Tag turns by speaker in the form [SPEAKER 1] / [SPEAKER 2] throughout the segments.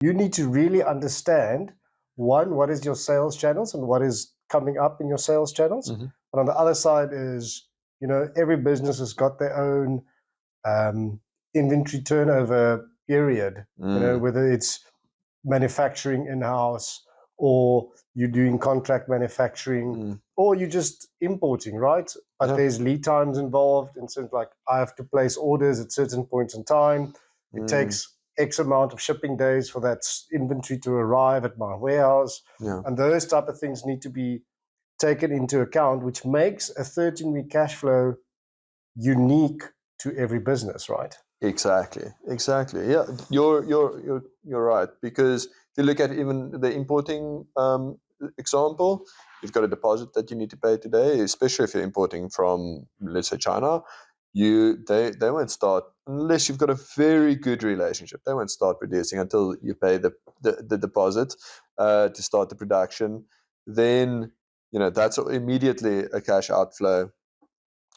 [SPEAKER 1] you need to really understand, one, what is your sales channels and what is coming up in your sales channels.
[SPEAKER 2] Mm-hmm.
[SPEAKER 1] And on the other side is, every business has got their own inventory turnover period, whether it's manufacturing in-house or you're doing contract manufacturing or you're just importing, right? But there's lead times involved, and so like I have to place orders at certain points in time. It takes X amount of shipping days for that inventory to arrive at my warehouse. And those type of things need to be taken into account, which makes a 13-week cash flow unique to every business, right?
[SPEAKER 2] Exactly. Yeah, you're right, because if you look at even the importing example, you've got a deposit that you need to pay today, especially if you're importing from, let's say, China. They won't start unless you've got a very good relationship. They won't start producing until you pay the deposit to start the production. Then that's immediately a cash outflow.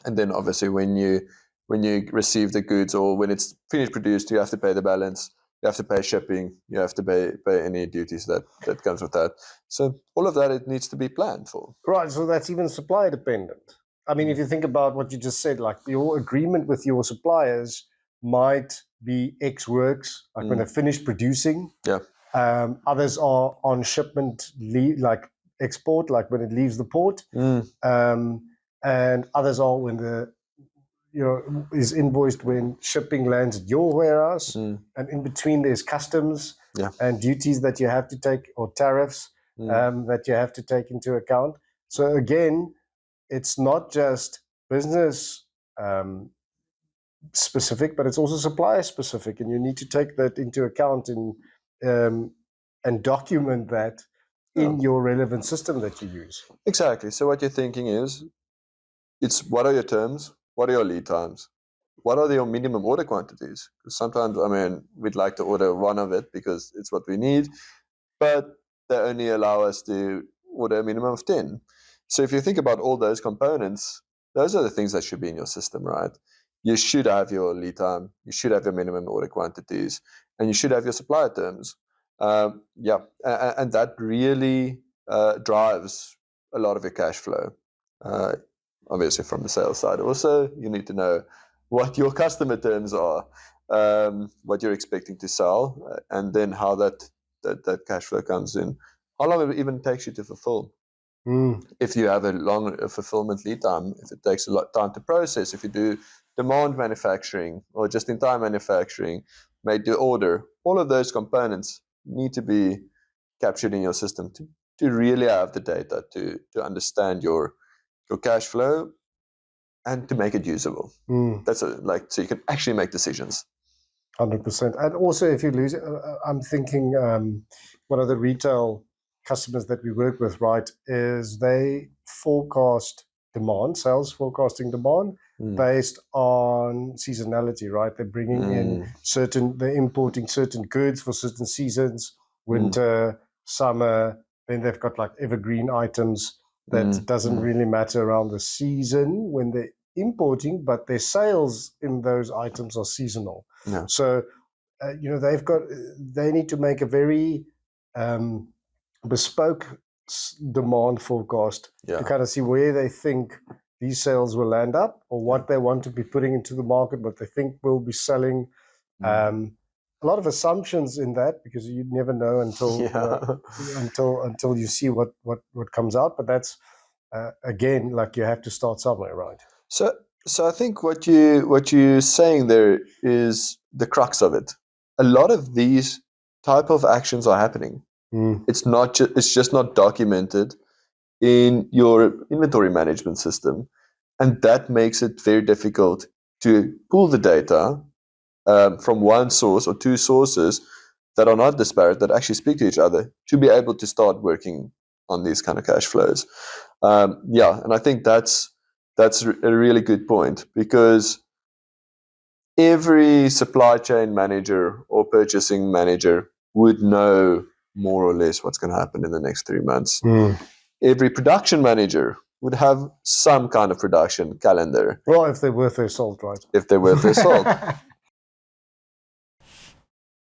[SPEAKER 2] And then obviously when you receive the goods, or when it's finished produced, you have to pay the balance. You have to pay shipping. You have to pay any duties that comes with that. So all of that, it needs to be planned for.
[SPEAKER 1] Right. So that's even supplier dependent. I mean, if you think about what you just said, like your agreement with your suppliers might be X works, like when they're finished producing.
[SPEAKER 2] Yeah.
[SPEAKER 1] Others are on shipment, like export, like when it leaves the port. And others are when is invoiced when shipping lands at your warehouse. And in between there's customs and duties that you have to take, or tariffs that you have to take into account. So again, it's not just business specific, but it's also supplier specific, and you need to take that into account and document that in your relevant system that you use.
[SPEAKER 2] Exactly. So what you're thinking is, it's what are your terms? What are your lead times? What are your minimum order quantities? Because sometimes, we'd like to order one of it because it's what we need, but they only allow us to order a minimum of 10. So if you think about all those components, those are the things that should be in your system, right? You should have your lead time, you should have your minimum order quantities, and you should have your supplier terms. And that really drives a lot of your cash flow. Obviously from the sales side. Also, you need to know what your customer terms are, what you're expecting to sell, and then how that cash flow comes in. How long it even takes you to fulfill. If you have a long fulfillment lead time, if it takes a lot of time to process, if you do demand manufacturing or just-in-time manufacturing, made to order, all of those components need to be captured in your system to really have the data to understand your cash flow and to make it usable. That's so you can actually make decisions.
[SPEAKER 1] 100%. And also, if you lose it, I'm thinking one of the retail customers that we work with, right, is they forecast demand, sales forecasting demand based on seasonality, right? They're bringing in they're importing certain goods for certain seasons, winter, summer, then they've got like evergreen items that doesn't really matter around the season when they're importing, but their sales in those items are seasonal.
[SPEAKER 2] Yeah.
[SPEAKER 1] So, they need to make a very bespoke demand forecast to kind of see where they think these sales will land up, or what they want to be putting into the market, what they think will be selling. A lot of assumptions in that, because you never know until you see what comes out. But that's again, like, you have to start somewhere, right?
[SPEAKER 2] So I think what you're saying there is the crux of it. A lot of these type of actions are happening. It's just not documented in your inventory management system, and that makes it very difficult to pull the data from one source or two sources that are not disparate, that actually speak to each other, to be able to start working on these kind of cash flows. And I think that's a really good point, because every supply chain manager or purchasing manager would know more or less what's going to happen in the next 3 months. Every production manager would have some kind of production calendar.
[SPEAKER 1] Well, if they're worth their salt, right?
[SPEAKER 2] If they're worth their salt.